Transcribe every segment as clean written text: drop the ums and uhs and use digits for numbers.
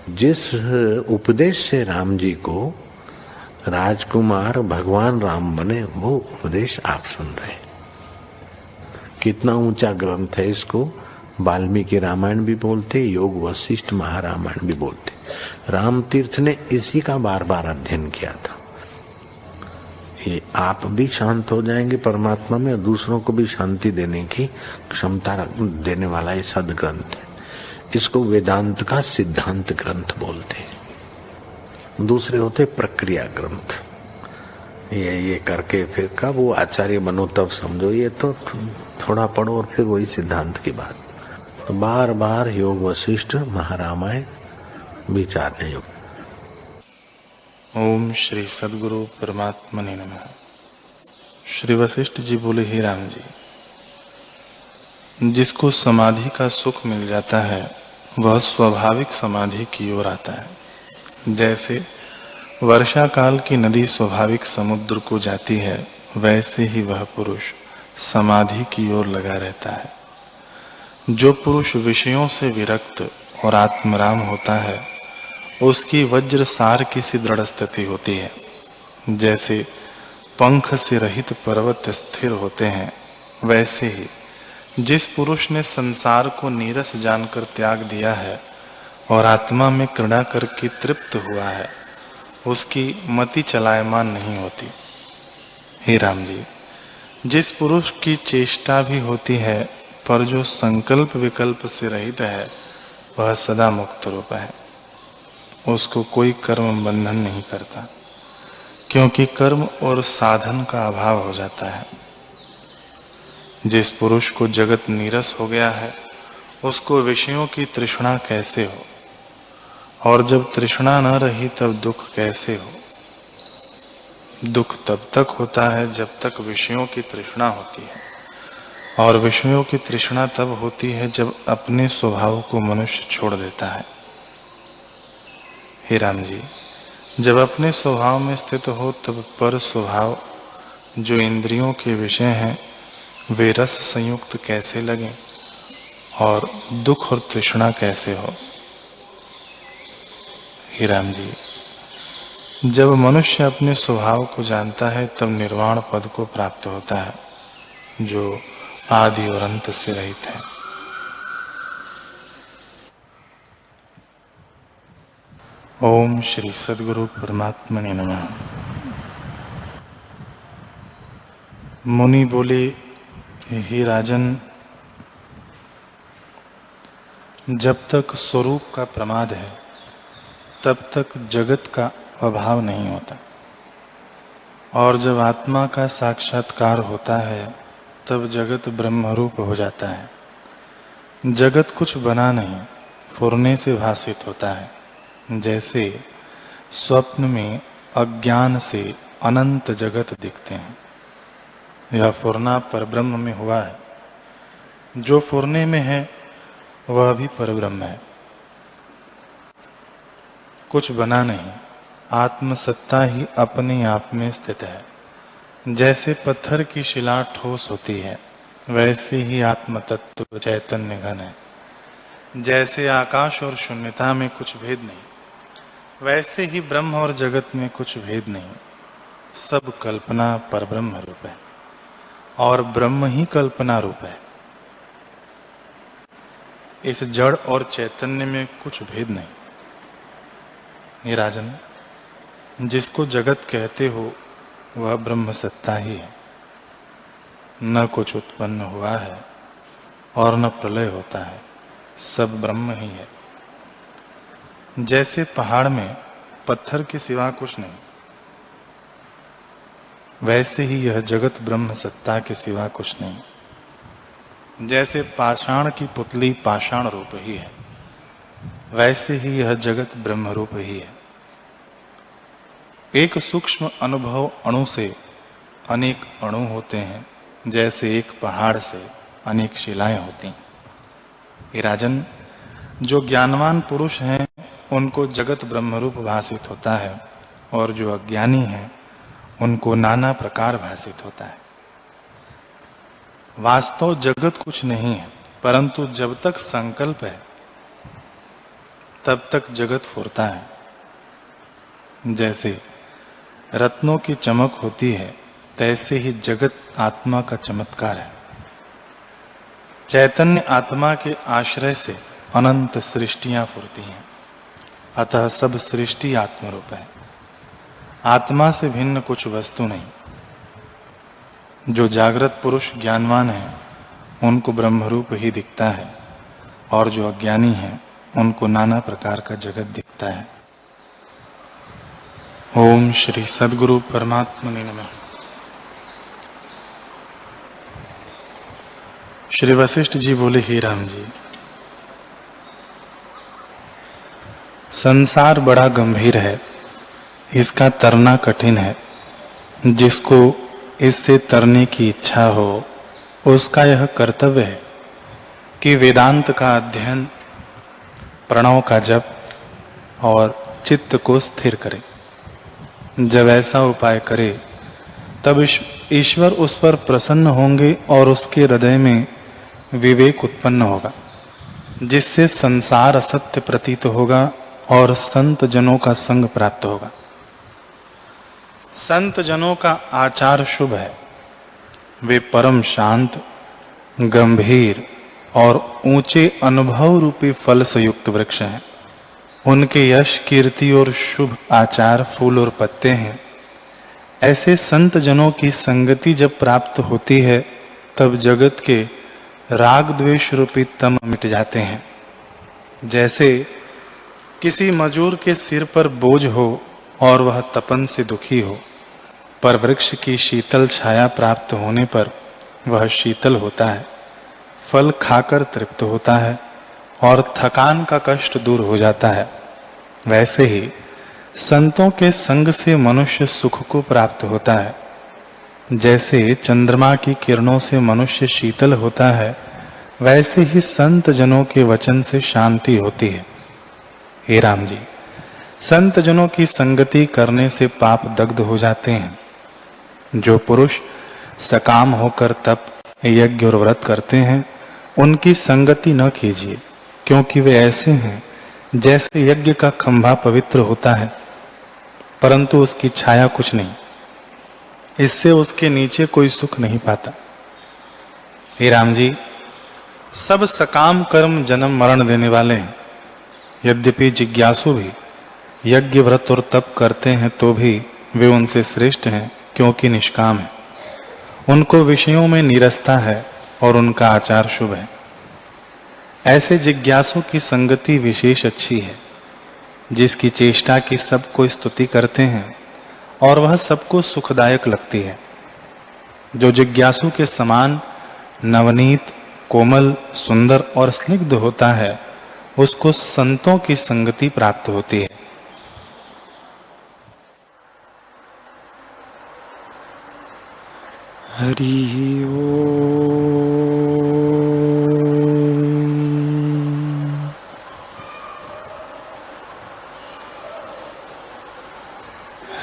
जिस उपदेश से राम जी को राजकुमार भगवान राम बने, वो उपदेश आप सुन रहे हैं। कितना ऊंचा ग्रंथ है। इसको वाल्मीकि रामायण भी बोलते, योग वशिष्ठ महारामायण भी बोलते। राम तीर्थ ने इसी का बार बार अध्ययन किया था। ये आप भी शांत हो जाएंगे परमात्मा में, और दूसरों को भी शांति देने की क्षमता देने वाला ये सदग्रंथ है। इसको वेदांत का सिद्धांत ग्रंथ बोलते हैं। दूसरे होते प्रक्रिया ग्रंथ। ये करके फिर कब वो आचार्य बनो तब समझो, ये तो थोड़ा पढ़ो और फिर वही सिद्धांत की बात। तो बार बार योग वशिष्ठ महारामायण विचारने योग। ओम श्री सद्गुरु परमात्मने नमः। श्री वशिष्ठ जी बोले, हे राम जी, जिसको समाधि का सुख मिल जाता है वह स्वाभाविक समाधि की ओर आता है। जैसे वर्षा काल की नदी स्वाभाविक समुद्र को जाती है, वैसे ही वह पुरुष समाधि की ओर लगा रहता है। जो पुरुष विषयों से विरक्त और आत्मराम होता है, उसकी वज्र सार की सी दृढ़ स्थिति होती है। जैसे पंख से रहित पर्वत स्थिर होते हैं, वैसे ही जिस पुरुष ने संसार को नीरस जानकर त्याग दिया है और आत्मा में क्रीड़ा करके तृप्त हुआ है, उसकी मति चलायमान नहीं होती। हे राम जी, जिस पुरुष की चेष्टा भी होती है पर जो संकल्प विकल्प से रहित है, वह सदा मुक्त रूप है। उसको कोई कर्म बंधन नहीं करता, क्योंकि कर्म और साधन का अभाव हो जाता है। जिस पुरुष को जगत नीरस हो गया है, उसको विषयों की तृष्णा कैसे हो, और जब तृष्णा न रही तब दुख कैसे हो। दुख तब तक होता है जब तक विषयों की तृष्णा होती है, और विषयों की तृष्णा तब होती है जब अपने स्वभाव को मनुष्य छोड़ देता है। हे राम जी, जब अपने स्वभाव में स्थित हो तब पर स्वभाव जो इंद्रियों के विषय हैं, वे रस संयुक्त कैसे लगें और दुख और तृष्णा कैसे हो। हे राम जी, जब मनुष्य अपने स्वभाव को जानता है तब निर्वाण पद को प्राप्त होता है, जो आदि और अंत से रहित है। ओम श्री सद्गुरु परमात्मने नमः। मुनि बोले, हे राजन, जब तक स्वरूप का प्रमाद है तब तक जगत का अभाव नहीं होता, और जब आत्मा का साक्षात्कार होता है तब जगत ब्रह्मरूप हो जाता है। जगत कुछ बना नहीं, फुरने से भासित होता है। जैसे स्वप्न में अज्ञान से अनंत जगत दिखते हैं, यह फुरना परब्रह्म में हुआ है। जो फुरने में है वह भी परब्रह्म है। कुछ बना नहीं, आत्मसत्ता ही अपने आप में स्थित है। जैसे पत्थर की शिला ठोस होती है, वैसे ही आत्म तत्व चैतन्य घन है। जैसे आकाश और शून्यता में कुछ भेद नहीं, वैसे ही ब्रह्म और जगत में कुछ भेद नहीं। सब कल्पना परब्रह्म रूप है, और ब्रह्म ही कल्पना रूप है। इस जड़ और चैतन्य में कुछ भेद नहीं। हे राजन, जिसको जगत कहते हो वह ब्रह्म सत्ता ही है। न कुछ उत्पन्न हुआ है और न प्रलय होता है, सब ब्रह्म ही है। जैसे पहाड़ में पत्थर के सिवा कुछ नहीं, वैसे ही यह जगत ब्रह्म सत्ता के सिवा कुछ नहीं। जैसे पाषाण की पुतली पाषाण रूप ही है, वैसे ही यह जगत ब्रह्म रूप ही है। एक सूक्ष्म अनुभव अणु से अनेक अणु होते हैं, जैसे एक पहाड़ से अनेक शिलाएं होती हैं। हे राजन, जो ज्ञानवान पुरुष हैं उनको जगत ब्रह्मरूप भासित होता है, और जो अज्ञानी हैं उनको नाना प्रकार भासित होता है। वास्तव जगत कुछ नहीं है, परंतु जब तक संकल्प है तब तक जगत फुरता है। जैसे रत्नों की चमक होती है, तैसे ही जगत आत्मा का चमत्कार है। चैतन्य आत्मा के आश्रय से अनंत सृष्टियां फुरती हैं, अतः सब सृष्टि आत्मरूप है। आत्मा से भिन्न कुछ वस्तु नहीं। जो जागृत पुरुष ज्ञानवान है उनको ब्रह्मरूप ही दिखता है, और जो अज्ञानी है उनको नाना प्रकार का जगत दिखता है। ओम श्री सद्गुरु परमात्मने नमः। श्री वशिष्ठ जी बोले, हे राम जी, संसार बड़ा गंभीर है, इसका तरना कठिन है। जिसको इससे तरने की इच्छा हो उसका यह कर्तव्य है कि वेदांत का अध्ययन, प्रणव का जप और चित्त को स्थिर करे। जब ऐसा उपाय करे तब ईश्वर उस पर प्रसन्न होंगे और उसके हृदय में विवेक उत्पन्न होगा, जिससे संसार असत्य प्रतीत होगा और संत जनों का संग प्राप्त होगा। संत जनों का आचार शुभ है। वे परम शांत, गंभीर और ऊंचे अनुभव रूपी फल से युक्त वृक्ष हैं। उनके यश, कीर्ति और शुभ आचार फूल और पत्ते हैं। ऐसे संत जनों की संगति जब प्राप्त होती है तब जगत के राग द्वेष रूपी तम मिट जाते हैं। जैसे किसी मजूर के सिर पर बोझ हो और वह तपन से दुखी हो, पर वृक्ष की शीतल छाया प्राप्त होने पर वह शीतल होता है, फल खाकर तृप्त होता है और थकान का कष्ट दूर हो जाता है। वैसे ही संतों के संग से मनुष्य सुख को प्राप्त होता है। जैसे चंद्रमा की किरणों से मनुष्य शीतल होता है, वैसे ही संत जनों के वचन से शांति होती है। हे राम जी, संत जनों की संगति करने से पाप दग्ध हो जाते हैं। जो पुरुष सकाम होकर तप, यज्ञ और व्रत करते हैं उनकी संगति न कीजिए, क्योंकि वे ऐसे हैं जैसे यज्ञ का खंभा पवित्र होता है परंतु उसकी छाया कुछ नहीं। इससे उसके नीचे कोई सुख नहीं पाता। हे राम जी, सब सकाम कर्म जन्म मरण देने वाले हैं। यद्यपि जिज्ञासु भी यज्ञ, व्रत और तप करते हैं तो भी वे उनसे श्रेष्ठ हैं, क्योंकि निष्काम है। उनको विषयों में नीरसता है और उनका आचार शुभ है। ऐसे जिज्ञासु की संगति विशेष अच्छी है, जिसकी चेष्टा की सबको स्तुति करते हैं और वह सबको सुखदायक लगती है। जो जिज्ञासु के समान नवनीत, कोमल, सुंदर और स्निग्ध होता है उसको संतों की संगति प्राप्त होती है। हरि ओम।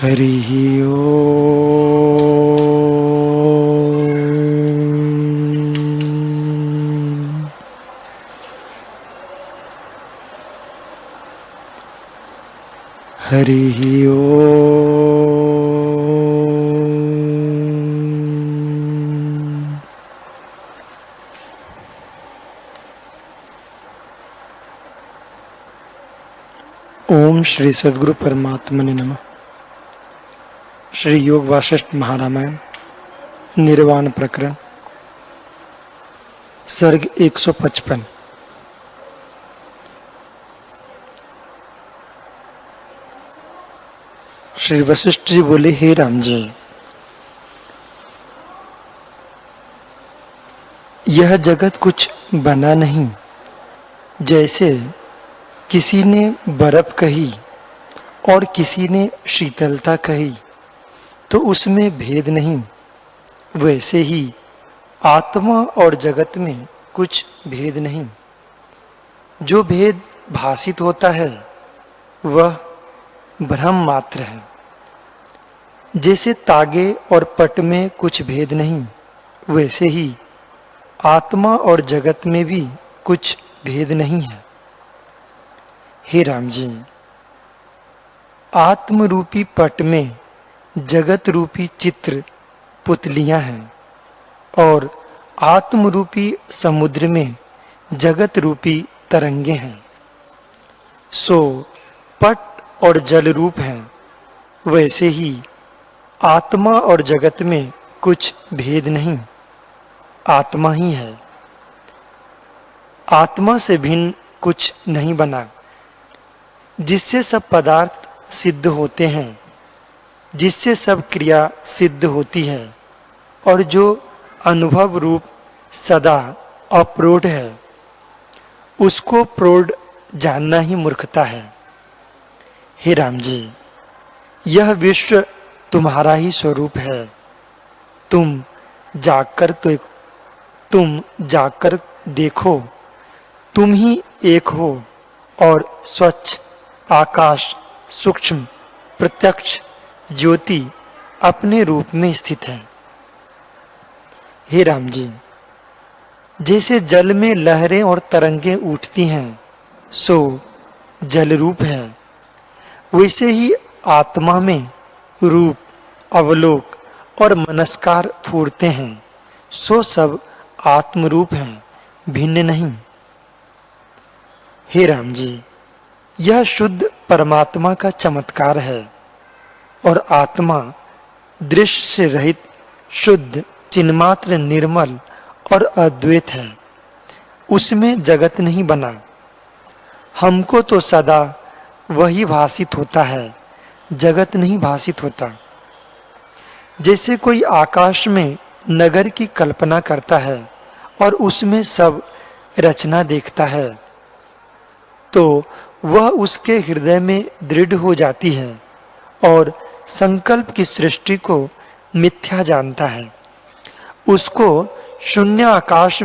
हरि ओम। हरि ओम श्री सद्गुरु परमात्मने नमः। श्री योग वासिष्ठ महारामायण निर्वाण प्रकरण सर्ग 155। श्री वशिष्ठ जी बोले, हे राम जी, यह जगत कुछ बना नहीं। जैसे किसी ने बर्फ कही और किसी ने शीतलता कही तो उसमें भेद नहीं, वैसे ही आत्मा और जगत में कुछ भेद नहीं। जो भेद भासित होता है वह भ्रम मात्र है। जैसे तागे और पट में कुछ भेद नहीं, वैसे ही आत्मा और जगत में भी कुछ भेद नहीं है। हे राम जी, आत्म रूपी पट में जगत रूपी चित्र पुतलियां हैं और आत्म रूपी समुद्र में जगत रूपी तरंगे हैं। सो पट और जल रूप हैं, वैसे ही आत्मा और जगत में कुछ भेद नहीं, आत्मा ही है। आत्मा से भिन्न कुछ नहीं बना, जिससे सब पदार्थ सिद्ध होते हैं, जिससे सब क्रिया सिद्ध होती है और जो अनुभव रूप सदा अप्रोढ़ है, उसको प्रौढ़ जानना ही मूर्खता है। हे राम जी, यह विश्व तुम्हारा ही स्वरूप है। तुम जाकर देखो, तुम ही एक हो और स्वच्छ आकाश सूक्ष्म प्रत्यक्ष ज्योति अपने रूप में स्थित है। हे राम जी, जैसे जल में लहरें और तरंगें उठती हैं, सो जल रूप है, वैसे ही आत्मा में रूप, अवलोक और मनस्कार फूरते हैं, सो सब आत्म रूप हैं, भिन्न नहीं। हे राम जी, यह शुद्ध परमात्मा का चमत्कार है और आत्मा दृश्य से रहित शुद्ध चिन्मात्र निर्मल और अद्वैत है, उसमें जगत नहीं बना। हमको तो सदा वही भासित होता है, जगत नहीं भासित होता। जैसे कोई आकाश में नगर की कल्पना करता है और उसमें सब रचना देखता है, तो वह उसके हृदय में दृढ़ हो जाती है और संकल्प की सृष्टि को मिथ्या जानता है। उसको शून्य आकाश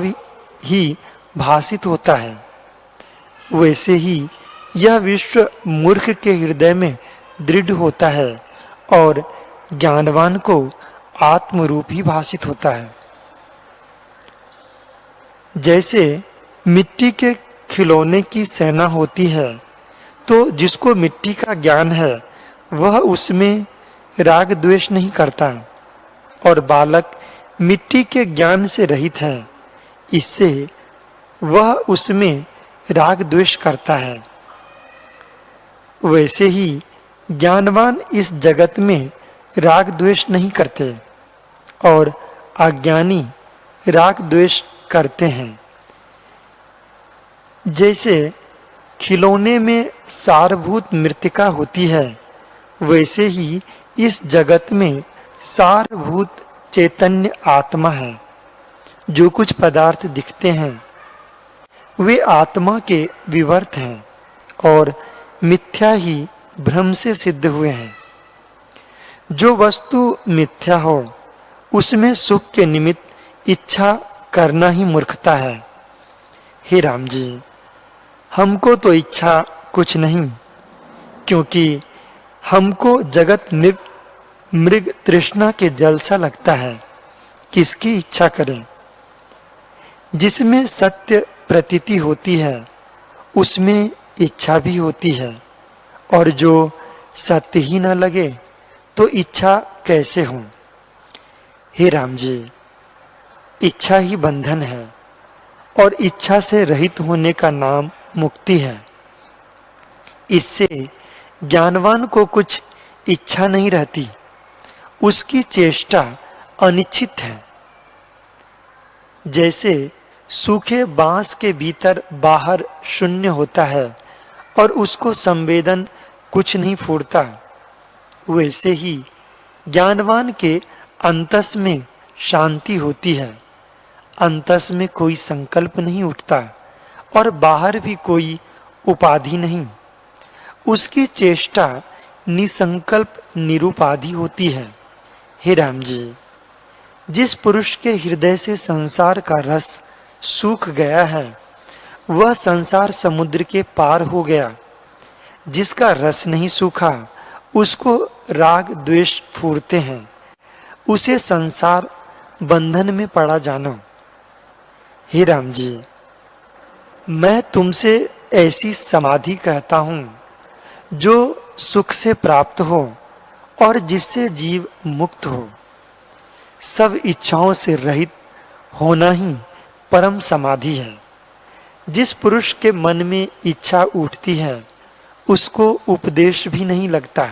ही भासित होता है। वैसे ही यह विश्व मूर्ख के हृदय में दृढ़ होता है और ज्ञानवान को आत्म रूप ही भासित होता है। जैसे मिट्टी के खिलौने की सेना होती है, तो जिसको मिट्टी का ज्ञान है वह उसमें राग द्वेष नहीं करता और बालक मिट्टी के ज्ञान से रहित है, इससे वह उसमें राग द्वेष करता है। वैसे ही ज्ञानवान इस जगत में राग द्वेष नहीं करते और अज्ञानी राग द्वेष करते हैं। जैसे खिलौने में सारभूत मृत्तिका होती है, वैसे ही इस जगत में सारभूत चैतन्य आत्मा है। जो कुछ पदार्थ दिखते हैं वे आत्मा के विवर्त हैं और मिथ्या ही भ्रम से सिद्ध हुए हैं। जो वस्तु मिथ्या हो उसमें सुख के निमित्त इच्छा करना ही मूर्खता है। हे राम जी, हमको तो इच्छा कुछ नहीं, क्योंकि हमको जगत मृग तृष्णा के जल सा लगता है। किसकी इच्छा करें? जिसमें सत्य प्रतीति होती है उसमें इच्छा भी होती है, और जो सत्य ही न लगे तो इच्छा कैसे हो? हे राम जी, इच्छा ही बंधन है और इच्छा से रहित होने का नाम मुक्ति है। इससे ज्ञानवान को कुछ इच्छा नहीं रहती, उसकी चेष्टा अनिश्चित है। जैसे सूखे बांस के भीतर बाहर शून्य होता है और उसको संवेदन कुछ नहीं फूरता, वैसे ही ज्ञानवान के अंतस में शांति होती है। अंतस में कोई संकल्प नहीं उठता और बाहर भी कोई उपाधि नहीं। उसकी चेष्टा निसंकल्प निरुपाधि होती है। हे राम जी, जिस पुरुष के हृदय से संसार का रस सूख गया है वह संसार समुद्र के पार हो गया। जिसका रस नहीं सूखा उसको राग द्वेष फूरते हैं, उसे संसार बंधन में पड़ा जानो। हे राम जी, मैं तुमसे ऐसी समाधि कहता हूँ जो सुख से प्राप्त हो और जिससे जीव मुक्त हो। सब इच्छाओं से रहित होना ही परम समाधि है। जिस पुरुष के मन में इच्छा उठती है उसको उपदेश भी नहीं लगता।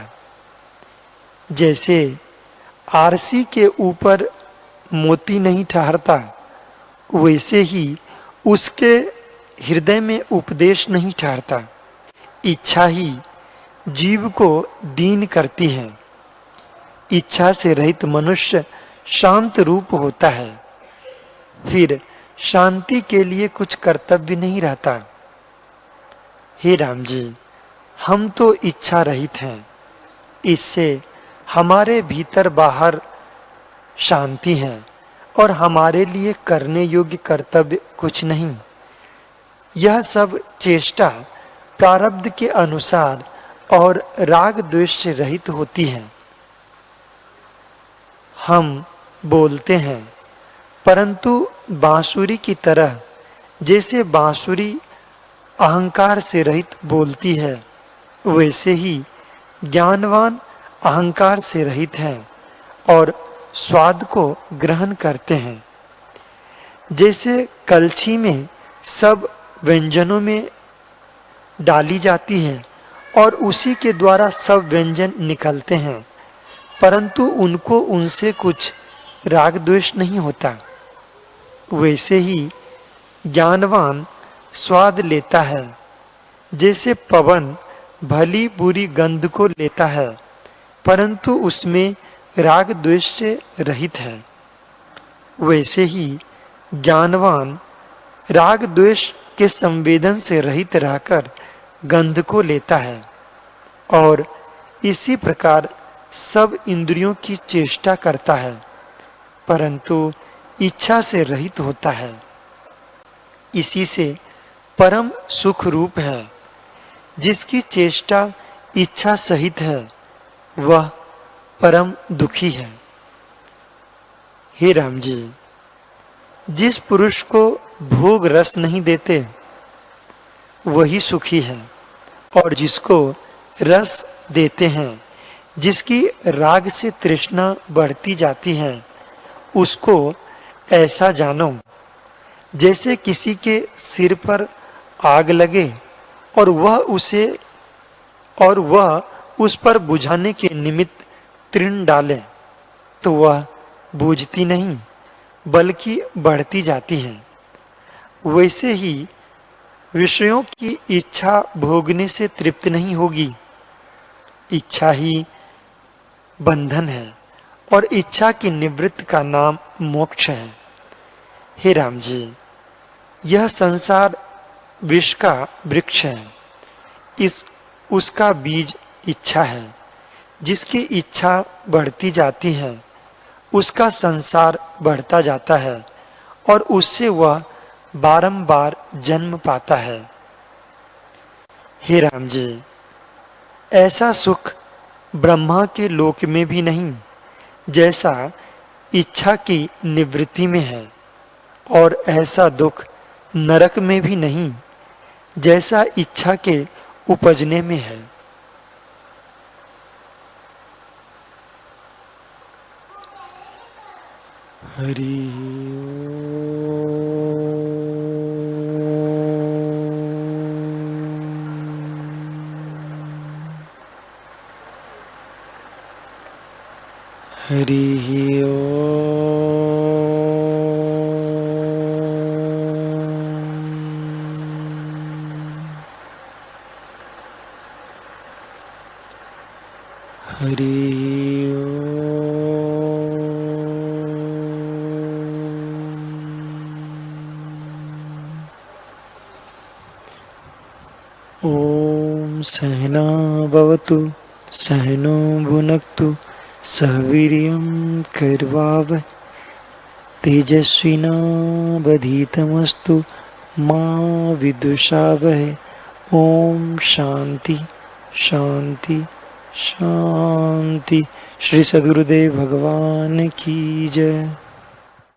जैसे आरसी के ऊपर मोती नहीं ठहरता, वैसे ही उसके हृदय में उपदेश नहीं ठहरता। इच्छा ही जीव को दीन करती है। इच्छा से रहित मनुष्य शांत रूप होता है। फिर शांति के लिए कुछ कर्तव्य नहीं रहता। हे राम जी, हम तो इच्छा रहित हैं। इससे हमारे भीतर बाहर शांति है और हमारे लिए करने योग्य कर्तव्य कुछ नहीं। यह सब चेष्टा प्रारब्ध के अनुसार और राग द्वेष से रहित होती है। हम बोलते हैं, परंतु बांसुरी की तरह, जैसे बांसुरी अहंकार से रहित बोलती है, वैसे ही ज्ञानवान अहंकार से रहित हैं और स्वाद को ग्रहण करते हैं। जैसे कलछी में सब व्यंजनों में डाली जाती है और उसी के द्वारा सब व्यंजन निकलते हैं, परंतु उनको उनसे कुछ राग द्वेष नहीं होता, वैसे ही ज्ञानवान स्वाद लेता है। जैसे पवन भली बुरी गंध को लेता है, परंतु उसमें राग द्वेष से रहित है, वैसे ही ज्ञानवान राग द्वेष के संवेदन से रहित रहकर गंध को लेता है और इसी प्रकार सब इंद्रियों की चेष्टा करता है, परंतु इच्छा से रहित होता है। इसी से परम सुख रूप है। जिसकी चेष्टा इच्छा सहित है वह परम दुखी है। हे राम जी, जिस पुरुष को भोग रस नहीं देते वही सुखी है, और जिसको रस देते हैं, जिसकी राग से तृष्णा बढ़ती जाती है, उसको ऐसा जानो जैसे किसी के सिर पर आग लगे और वह उस पर बुझाने के निमित्त तृण डाले तो वह बूझती नहीं बल्कि बढ़ती जाती है। वैसे ही विषयों की इच्छा भोगने से तृप्त नहीं होगी। इच्छा ही बंधन है और इच्छा की निवृत्ति का नाम मोक्ष है। हे राम जी, यह संसार विष का वृक्ष है। उसका बीज इच्छा है। जिसकी इच्छा बढ़ती जाती है उसका संसार बढ़ता जाता है और उससे वह बारंबार जन्म पाता है। हे राम जी, ऐसा सुख ब्रह्मा के लोक में भी नहीं जैसा इच्छा की निवृत्ति में है, और ऐसा दुख नरक में भी नहीं जैसा इच्छा के उपजने में है। हरि हरि ओम सहना भवतु सहनो भुनक्तु सह वीर्यं कर्वावहै तेजस्विनावधीतमस्तु मा विद्विषावहै। ओम शांति शांति शांति। श्री सद्गुरुदेव भगवान की जय।